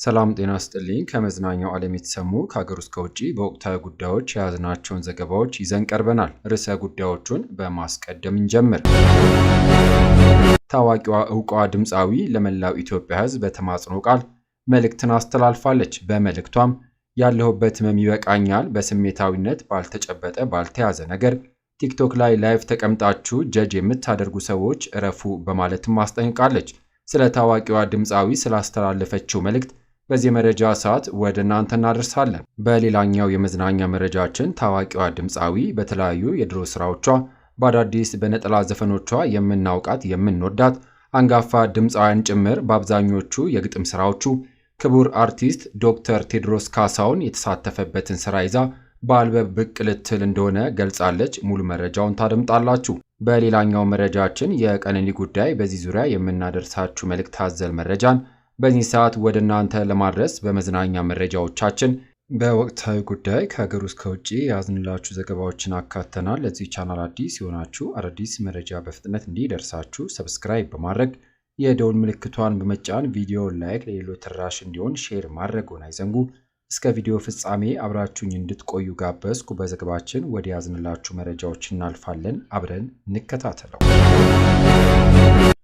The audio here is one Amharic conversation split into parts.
ሰላም ጤና ይስጥልኝ። ከመዝናኛው ዓለም የተሰሙ ከሀገር ውስጥ ከውጪ በወቅታዊ ጉዳዮች የያዝናቸውን ዘገባዎች ይዘን ቀርበናል። ርዕሰ ጉዳዮቹን በማስቀደም እንጀምር። ታዋቂዋ ዕውቋ ድምፃዊ ለመላው ኢትዮጵያ ሕዝብ በተማጽኖ ቃል መልእክትን አስተላልፋለች። በመልእክቷም ያለሁበት ህመም ይበቃኛል፣ በስሜታዊነት ባልተጨበጠ ባልተያዘ ነገር ቲክቶክ ላይ ላይቭ ተቀምጣችሁ ጀጅ የምታደርጉ ሰዎች እረፉ በማለትም አስጠንቅቃለች። ስለ ታዋቂዋ ድምፃዊ ስላስተላለፈችው መልእክት በዚህ መረጃ ሰዓት ወደ እናንተ እናደርሳለን። በሌላኛው የመዝናኛ መረጃችን ታዋቂዋ ድምፃዊ በተለያዩ የድሮ ስራዎቿ በአዳዲስ በነጠላ ዘፈኖቿ የምናውቃት የምንወዳት አንጋፋ ድምፃውያን ጭምር በአብዛኞቹ የግጥም ስራዎቹ ክቡር አርቲስት ዶክተር ቴዎድሮስ ካሳሁን የተሳተፈበትን ስራ ይዛ በአልበም ብቅ ልትል እንደሆነ ገልጻለች። ሙሉ መረጃውን ታደምጣላችሁ። በሌላኛው መረጃችን የቀነኒ ጉዳይ በዚህ ዙሪያ የምናደርሳችሁ መልእክት አዘል መረጃን በዚህ ሰዓት ወደ እናንተ ለማድረስ በመዝናኛ መረጃዎቻችን በወቅታዊ ጉዳይ ከሀገር ውስጥ ከውጭ ያዝንላችሁ ዘገባዎችን አካተናል። ለዚህ ቻናል አዲስ የሆናችሁ አዳዲስ መረጃ በፍጥነት እንዲደርሳችሁ ሰብስክራይብ በማድረግ የደውል ምልክቷን በመጫን ቪዲዮ ላይክ ለሌሎች ተደራሽ እንዲሆን ሼር ማድረግዎን አይዘንጉ። እስከ ቪዲዮ ፍጻሜ አብራችሁኝ እንድትቆዩ ጋበዝኩ። በዘገባችን ወደ ያዝንላችሁ መረጃዎች እናልፋለን። አብረን እንከታተለው።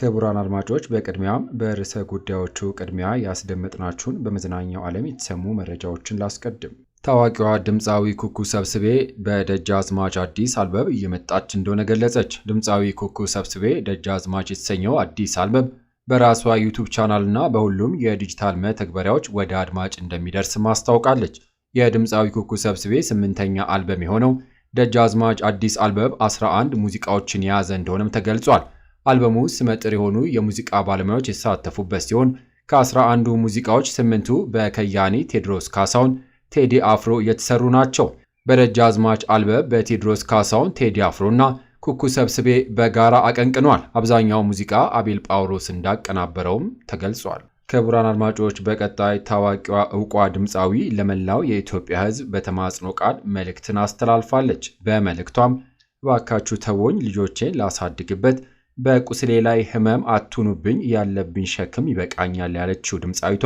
ክቡራን አድማጮች፣ በቅድሚያም በርዕሰ ጉዳዮቹ ቅድሚያ ያስደመጥናችሁን በመዝናኛው ዓለም የተሰሙ መረጃዎችን ላስቀድም። ታዋቂዋ ድምፃዊ ኩኩ ሰብስቤ በደጃዝማች አዲስ አልበም እየመጣች እንደሆነ ገለጸች። ድምፃዊ ኩኩ ሰብስቤ ደጃዝማች የተሰኘው አዲስ አልበም በራሷ ዩቱብ ቻናልና በሁሉም የዲጂታል መተግበሪያዎች ወደ አድማጭ እንደሚደርስ ማስታውቃለች። የድምፃዊ ኩኩ ሰብስቤ 8ኛ አልበም የሆነው ደጃዝማች አዲስ አልበም 11 ሙዚቃዎችን የያዘ እንደሆነም ተገልጿል። አልበሙ ስመጥር የሆኑ የሙዚቃ ባለሙያዎች የተሳተፉበት ሲሆን ከ11ዱ ሙዚቃዎች 8ቱ በከያኒ ቴዎድሮስ ካሳሁን ቴዲ አፍሮ የተሰሩ ናቸው። በደጃዝማች አልበም በቴዎድሮስ ካሳሁን ቴዲ አፍሮና ኩኩ ሰብስቤ በጋራ አቀንቅኗል። አብዛኛው ሙዚቃ አቤል ጳውሎስ እንዳቀናበረውም ተገልጿል። ክቡራን አድማጮች፣ በቀጣይ ታዋቂዋ ዕውቋ ድምፃዊ ለመላው የኢትዮጵያ ሕዝብ በተማጽኖ ቃል መልእክትን አስተላልፋለች። በመልእክቷም እባካችሁ ተወኝ፣ ልጆቼን ላሳድግበት፣ በቁስሌ ላይ ህመም አትኑብኝ፣ ያለብኝ ሸክም ይበቃኛል ያለችው ድምፃዊቷ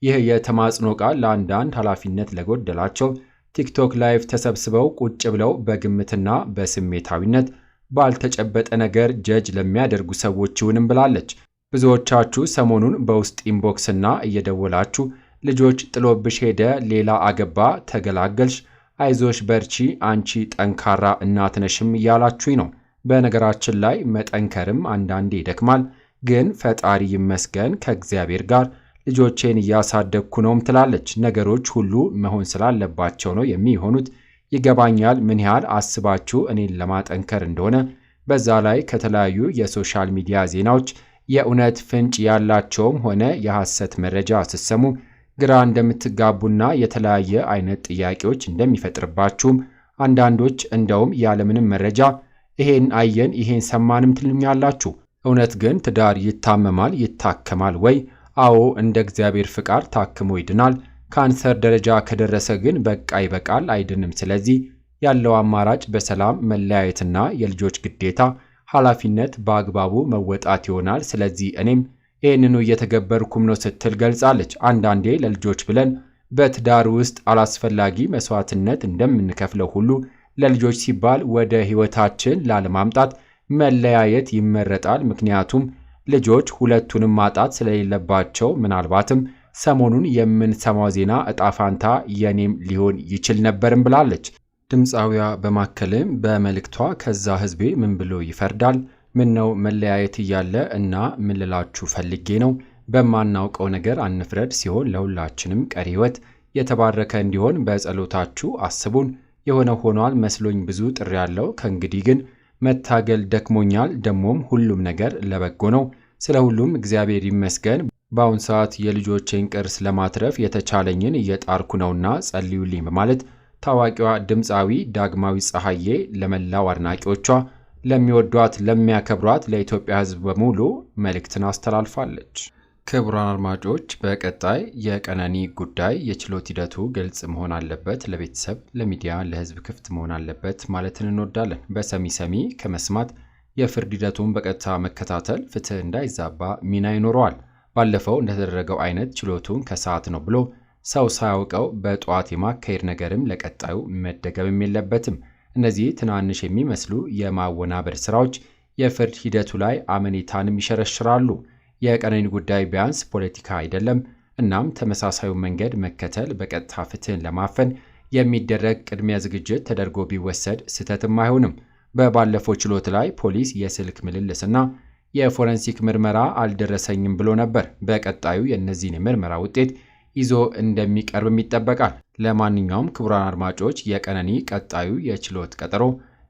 ይህ የተማጽኖ ቃል ለአንዳንድ ኃላፊነት ለጎደላቸው ቲክቶክ ላይቭ ተሰብስበው ቁጭ ብለው በግምትና በስሜታዊነት ባልተጨበጠ ነገር ጀጅ ለሚያደርጉ ሰዎች ይሁንም ብላለች። ብዙዎቻችሁ ሰሞኑን በውስጥ ኢንቦክስና እየደወላችሁ ልጆች ጥሎብሽ ሄደ፣ ሌላ አገባ፣ ተገላገልሽ፣ አይዞሽ በርቺ፣ አንቺ ጠንካራ እናት ነሽም እያላችሁኝ ነው። በነገራችን ላይ መጠንከርም አንዳንዴ ይደክማል፣ ግን ፈጣሪ ይመስገን ከእግዚአብሔር ጋር ልጆቼን እያሳደግኩ ነውም ትላለች። ነገሮች ሁሉ መሆን ስላለባቸው ነው የሚሆኑት። ይገባኛል ምን ያህል አስባችሁ እኔን ለማጠንከር እንደሆነ። በዛ ላይ ከተለያዩ የሶሻል ሚዲያ ዜናዎች የእውነት ፍንጭ ያላቸውም ሆነ የሐሰት መረጃ ስትሰሙ ግራ እንደምትጋቡና የተለያየ አይነት ጥያቄዎች እንደሚፈጥርባችሁም አንዳንዶች እንደውም ያለምንም መረጃ ይሄን አየን ይሄን ሰማንም ትሉኛላችሁ። እውነት ግን ትዳር ይታመማል ይታከማል ወይ? አዎ፣ እንደ እግዚአብሔር ፍቃድ ታክሞ ይድናል። ካንሰር ደረጃ ከደረሰ ግን በቃ ይበቃል፣ አይድንም። ስለዚህ ያለው አማራጭ በሰላም መለያየትና የልጆች ግዴታ ኃላፊነት በአግባቡ መወጣት ይሆናል። ስለዚህ እኔም ይህንኑ እየተገበርኩም ነው ስትል ገልጻለች። አንዳንዴ ለልጆች ብለን በትዳር ውስጥ አላስፈላጊ መስዋዕትነት እንደምንከፍለው ሁሉ ለልጆች ሲባል ወደ ሕይወታችን ላለማምጣት መለያየት ይመረጣል። ምክንያቱም ልጆች ሁለቱንም ማጣት ስለሌለባቸው። ምናልባትም ሰሞኑን የምንሰማው ዜና እጣፋንታ የኔም ሊሆን ይችል ነበርም ብላለች። ድምፃዊያ በማከልም በመልእክቷ ከዛ ህዝቤ ምን ብሎ ይፈርዳል? ምን ነው መለያየት እያለ እና ምን ልላችሁ ፈልጌ ነው፣ በማናውቀው ነገር አንፍረድ ሲሆን ለሁላችንም ቀሪ ህይወት የተባረከ እንዲሆን በጸሎታችሁ አስቡን። የሆነ ሆኗል መስሎኝ ብዙ ጥሪ ያለው፣ ከእንግዲህ ግን መታገል ደክሞኛል። ደሞም ሁሉም ነገር ለበጎ ነው። ስለ ሁሉም እግዚአብሔር ይመስገን። በአሁን ሰዓት የልጆቼን ቅርስ ለማትረፍ የተቻለኝን እየጣርኩ ነውና ጸልዩልኝ በማለት ታዋቂዋ ድምፃዊ ዳግማዊ ፀሐዬ ለመላው አድናቂዎቿ፣ ለሚወዷት ለሚያከብሯት ለኢትዮጵያ ሕዝብ በሙሉ መልእክትን አስተላልፋለች። ክቡራን አድማጮች፣ በቀጣይ የቀነኒ ጉዳይ የችሎት ሂደቱ ግልጽ መሆን አለበት፣ ለቤተሰብ ለሚዲያ ለህዝብ ክፍት መሆን አለበት ማለትን እንወዳለን። በሰሚ ሰሚ ከመስማት የፍርድ ሂደቱን በቀጥታ መከታተል ፍትህ እንዳይዛባ ሚና ይኖረዋል። ባለፈው እንደተደረገው አይነት ችሎቱን ከሰዓት ነው ብሎ ሰው ሳያውቀው በጠዋት የማካሄድ ነገርም ለቀጣዩ መደገምም የለበትም። እነዚህ ትናንሽ የሚመስሉ የማወናበድ ስራዎች የፍርድ ሂደቱ ላይ አመኔታንም ይሸረሽራሉ። የቀነኒ ጉዳይ ቢያንስ ፖለቲካ አይደለም። እናም ተመሳሳዩ መንገድ መከተል በቀጥታ ፍትህን ለማፈን የሚደረግ ቅድሚያ ዝግጅት ተደርጎ ቢወሰድ ስህተትም አይሆንም። በባለፈው ችሎት ላይ ፖሊስ የስልክ ምልልስና የፎረንሲክ ምርመራ አልደረሰኝም ብሎ ነበር። በቀጣዩ የእነዚህን የምርመራ ውጤት ይዞ እንደሚቀርብም ይጠበቃል። ለማንኛውም ክቡራን አድማጮች የቀነኒ ቀጣዩ የችሎት ቀጠሮ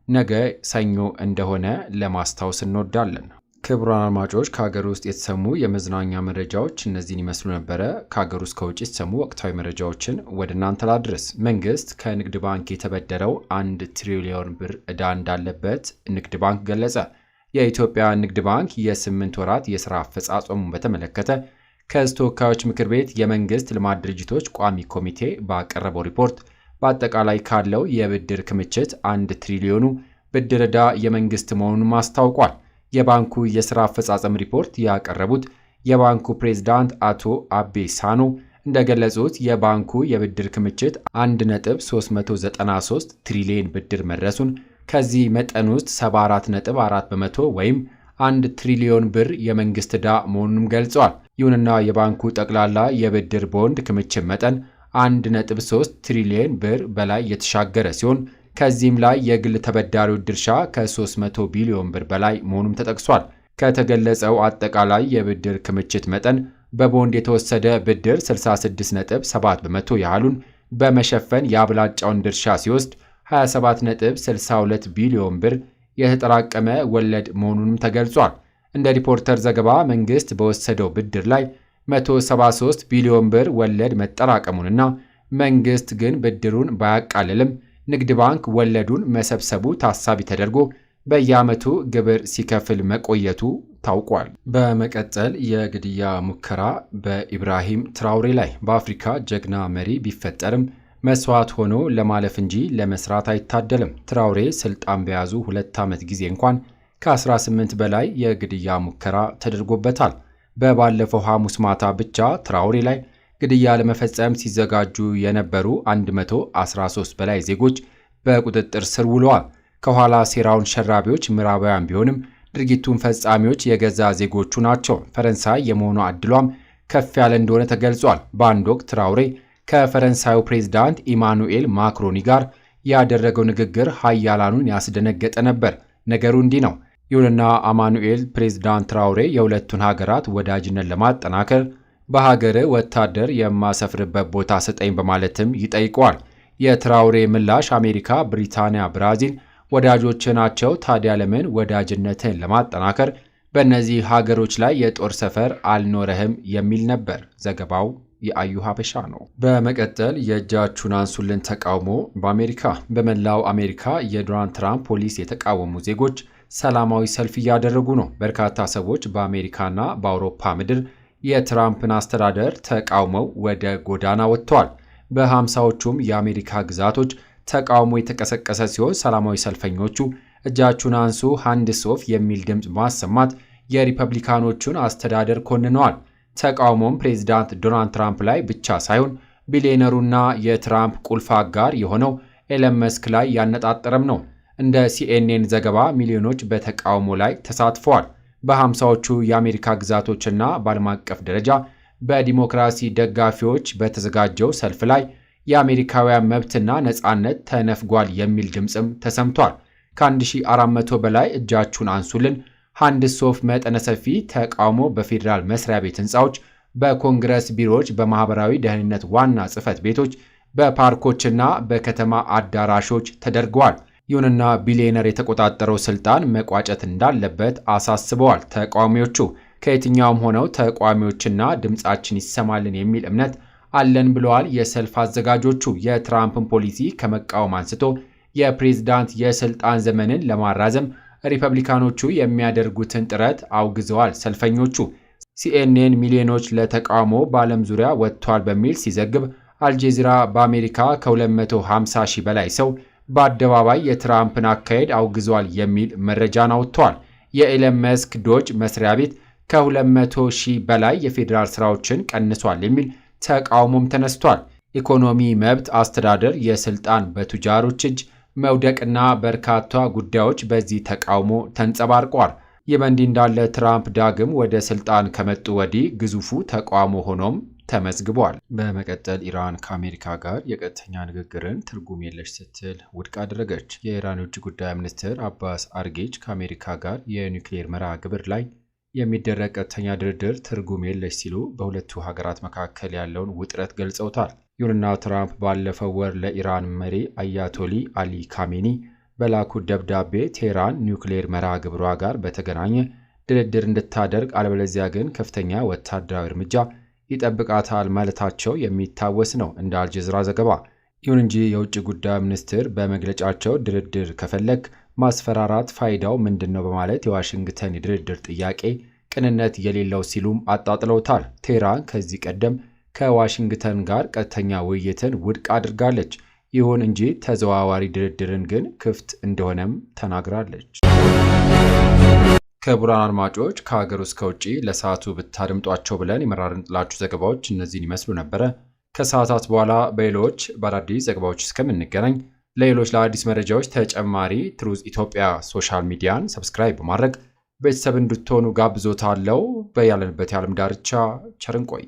ነገ ሰኞ እንደሆነ ለማስታወስ እንወዳለን። ክቡራን አድማጮች ከሀገር ውስጥ የተሰሙ የመዝናኛ መረጃዎች እነዚህን ይመስሉ ነበረ። ከሀገር ውስጥ ከውጭ የተሰሙ ወቅታዊ መረጃዎችን ወደ እናንተ ላድረስ። መንግስት ከንግድ ባንክ የተበደረው 1 ትሪሊዮን ብር ዕዳ እንዳለበት ንግድ ባንክ ገለጸ። የኢትዮጵያ ንግድ ባንክ የ8 ወራት የሥራ አፈጻጸሙን በተመለከተ ከሕዝብ ተወካዮች ምክር ቤት የመንግስት ልማት ድርጅቶች ቋሚ ኮሚቴ ባቀረበው ሪፖርት በአጠቃላይ ካለው የብድር ክምችት 1 ትሪሊዮኑ ብድር ዕዳ የመንግስት መሆኑን አስታውቋል። የባንኩ የሥራ አፈጻጸም ሪፖርት ያቀረቡት የባንኩ ፕሬዝዳንት አቶ አቤ ሳኖ እንደገለጹት የባንኩ የብድር ክምችት 1.393 ትሪሊዮን ብድር መድረሱን፣ ከዚህ መጠን ውስጥ 74.4 በመቶ ወይም 1 ትሪሊዮን ብር የመንግስት ዕዳ መሆኑንም ገልጸዋል። ይሁንና የባንኩ ጠቅላላ የብድር ቦንድ ክምችት መጠን 1.3 ትሪሊዮን ብር በላይ የተሻገረ ሲሆን ከዚህም ላይ የግል ተበዳሪዎች ድርሻ ከ300 ቢሊዮን ብር በላይ መሆኑም ተጠቅሷል። ከተገለጸው አጠቃላይ የብድር ክምችት መጠን በቦንድ የተወሰደ ብድር 66.7 በመቶ ያህሉን በመሸፈን የአብላጫውን ድርሻ ሲወስድ 27.62 ቢሊዮን ብር የተጠራቀመ ወለድ መሆኑንም ተገልጿል። እንደ ሪፖርተር ዘገባ መንግስት በወሰደው ብድር ላይ 173 ቢሊዮን ብር ወለድ መጠራቀሙንና መንግስት ግን ብድሩን ባያቃልልም ንግድ ባንክ ወለዱን መሰብሰቡ ታሳቢ ተደርጎ በየዓመቱ ግብር ሲከፍል መቆየቱ ታውቋል። በመቀጠል የግድያ ሙከራ በኢብራሂም ትራውሬ ላይ በአፍሪካ ጀግና መሪ ቢፈጠርም መስዋዕት ሆኖ ለማለፍ እንጂ ለመስራት አይታደልም። ትራውሬ ስልጣን በያዙ 2 ዓመት ጊዜ እንኳን ከ18 በላይ የግድያ ሙከራ ተደርጎበታል። በባለፈው ሐሙስ ማታ ብቻ ትራውሬ ላይ ግድያ ለመፈጸም ሲዘጋጁ የነበሩ 113 በላይ ዜጎች በቁጥጥር ስር ውለዋል። ከኋላ ሴራውን ሸራቢዎች ምዕራባውያን ቢሆንም ድርጊቱን ፈጻሚዎች የገዛ ዜጎቹ ናቸው። ፈረንሳይ የመሆኗ ዕድሏም ከፍ ያለ እንደሆነ ተገልጿል። በአንድ ወቅት ትራውሬ ከፈረንሳዩ ፕሬዝዳንት ኢማኑኤል ማክሮኒ ጋር ያደረገው ንግግር ሀያላኑን ያስደነገጠ ነበር። ነገሩ እንዲህ ነው። ይሁንና አማኑኤል ፕሬዝዳንት ትራውሬ የሁለቱን ሀገራት ወዳጅነት ለማጠናከር በሀገር ወታደር የማሰፍርበት ቦታ ስጠኝ በማለትም ይጠይቀዋል። የትራውሬ ምላሽ አሜሪካ፣ ብሪታንያ፣ ብራዚል ወዳጆች ናቸው። ታዲያ ለምን ወዳጅነትን ለማጠናከር በእነዚህ ሀገሮች ላይ የጦር ሰፈር አልኖረህም የሚል ነበር። ዘገባው የአዩ ሀበሻ ነው። በመቀጠል የእጃችሁን አንሱልን ተቃውሞ በአሜሪካ በመላው አሜሪካ የዶናልድ ትራምፕ ፖሊሲ የተቃወሙ ዜጎች ሰላማዊ ሰልፍ እያደረጉ ነው። በርካታ ሰዎች በአሜሪካና በአውሮፓ ምድር የትራምፕን አስተዳደር ተቃውመው ወደ ጎዳና ወጥተዋል። በ50ዎቹም የአሜሪካ ግዛቶች ተቃውሞ የተቀሰቀሰ ሲሆን ሰላማዊ ሰልፈኞቹ እጃችሁን አንሱ ሃንድስ ኦፍ የሚል ድምፅ ማሰማት የሪፐብሊካኖቹን አስተዳደር ኮንነዋል። ተቃውሞም ፕሬዚዳንት ዶናልድ ትራምፕ ላይ ብቻ ሳይሆን ቢሊዮነሩና የትራምፕ ቁልፍ አጋር የሆነው ኤለን መስክ ላይ ያነጣጠረም ነው። እንደ ሲኤንኤን ዘገባ ሚሊዮኖች በተቃውሞ ላይ ተሳትፈዋል። በ50ዎቹ የአሜሪካ ግዛቶችና በዓለም አቀፍ ደረጃ በዲሞክራሲ ደጋፊዎች በተዘጋጀው ሰልፍ ላይ የአሜሪካውያን መብትና ነፃነት ተነፍጓል የሚል ድምፅም ተሰምቷል። ከ1400 በላይ እጃችሁን አንሱልን ሃንድስ ኦፍ መጠነ ሰፊ ተቃውሞ በፌዴራል መስሪያ ቤት ህንፃዎች፣ በኮንግረስ ቢሮዎች፣ በማህበራዊ ደህንነት ዋና ጽህፈት ቤቶች፣ በፓርኮችና በከተማ አዳራሾች ተደርገዋል። ይሁንና ቢሊዮነር የተቆጣጠረው ስልጣን መቋጨት እንዳለበት አሳስበዋል። ተቃዋሚዎቹ ከየትኛውም ሆነው ተቃዋሚዎችና ድምፃችን ይሰማልን የሚል እምነት አለን ብለዋል። የሰልፍ አዘጋጆቹ የትራምፕን ፖሊሲ ከመቃወም አንስቶ የፕሬዝዳንት የስልጣን ዘመንን ለማራዘም ሪፐብሊካኖቹ የሚያደርጉትን ጥረት አውግዘዋል። ሰልፈኞቹ ሲኤንኤን ሚሊዮኖች ለተቃውሞ በዓለም ዙሪያ ወጥቷል በሚል ሲዘግብ፣ አልጄዚራ በአሜሪካ ከ250 ሺህ በላይ ሰው በአደባባይ የትራምፕን አካሄድ አውግዘዋል የሚል መረጃን አውጥቷል። የኤለን መስክ ዶጅ መስሪያ ቤት ከ200 ሺህ በላይ የፌዴራል ስራዎችን ቀንሷል የሚል ተቃውሞም ተነስቷል። ኢኮኖሚ፣ መብት አስተዳደር፣ የስልጣን በቱጃሮች እጅ መውደቅና በርካታ ጉዳዮች በዚህ ተቃውሞ ተንጸባርቀዋል። ይህ በእንዲህ እንዳለ ትራምፕ ዳግም ወደ ስልጣን ከመጡ ወዲህ ግዙፉ ተቃውሞ ሆኖም ተመዝግቧል። በመቀጠል ኢራን ከአሜሪካ ጋር የቀጥተኛ ንግግርን ትርጉም የለሽ ስትል ውድቅ አደረገች። የኢራን የውጭ ጉዳይ ሚኒስትር አባስ አርጌች ከአሜሪካ ጋር የኒውክሌር መርሃ ግብር ላይ የሚደረግ ቀጥተኛ ድርድር ትርጉም የለሽ ሲሉ በሁለቱ ሀገራት መካከል ያለውን ውጥረት ገልጸውታል። ይሁንና ትራምፕ ባለፈው ወር ለኢራን መሪ አያቶሊ አሊ ካሜኒ በላኩት ደብዳቤ ቴህራን ኒውክሌር መርሃ ግብሯ ጋር በተገናኘ ድርድር እንድታደርግ አለበለዚያ ግን ከፍተኛ ወታደራዊ እርምጃ ይጠብቃታል ማለታቸው የሚታወስ ነው እንደ አልጀዚራ ዘገባ። ይሁን እንጂ የውጭ ጉዳይ ሚኒስትር በመግለጫቸው ድርድር ከፈለግ ማስፈራራት ፋይዳው ምንድነው በማለት የዋሽንግተን የድርድር ጥያቄ ቅንነት የሌለው ሲሉም አጣጥለውታል። ቴህራን ከዚህ ቀደም ከዋሽንግተን ጋር ቀጥተኛ ውይይትን ውድቅ አድርጋለች። ይሁን እንጂ ተዘዋዋሪ ድርድርን ግን ክፍት እንደሆነም ተናግራለች። ክቡራን አድማጮች ከሀገር ውስጥ ከውጭ ለሰዓቱ ብታደምጧቸው ብለን የመራርንላችሁ ዘገባዎች እነዚህን ይመስሉ ነበረ። ከሰዓታት በኋላ በሌሎች በአዳዲስ ዘገባዎች እስከምንገናኝ ለአዲስ መረጃዎች ተጨማሪ ትሩዝ ኢትዮጵያ ሶሻል ሚዲያን ሰብስክራይብ በማድረግ ቤተሰብ እንድትሆኑ ጋብዞታለሁ። በያለንበት የዓለም ዳርቻ ቸር እንቆይ።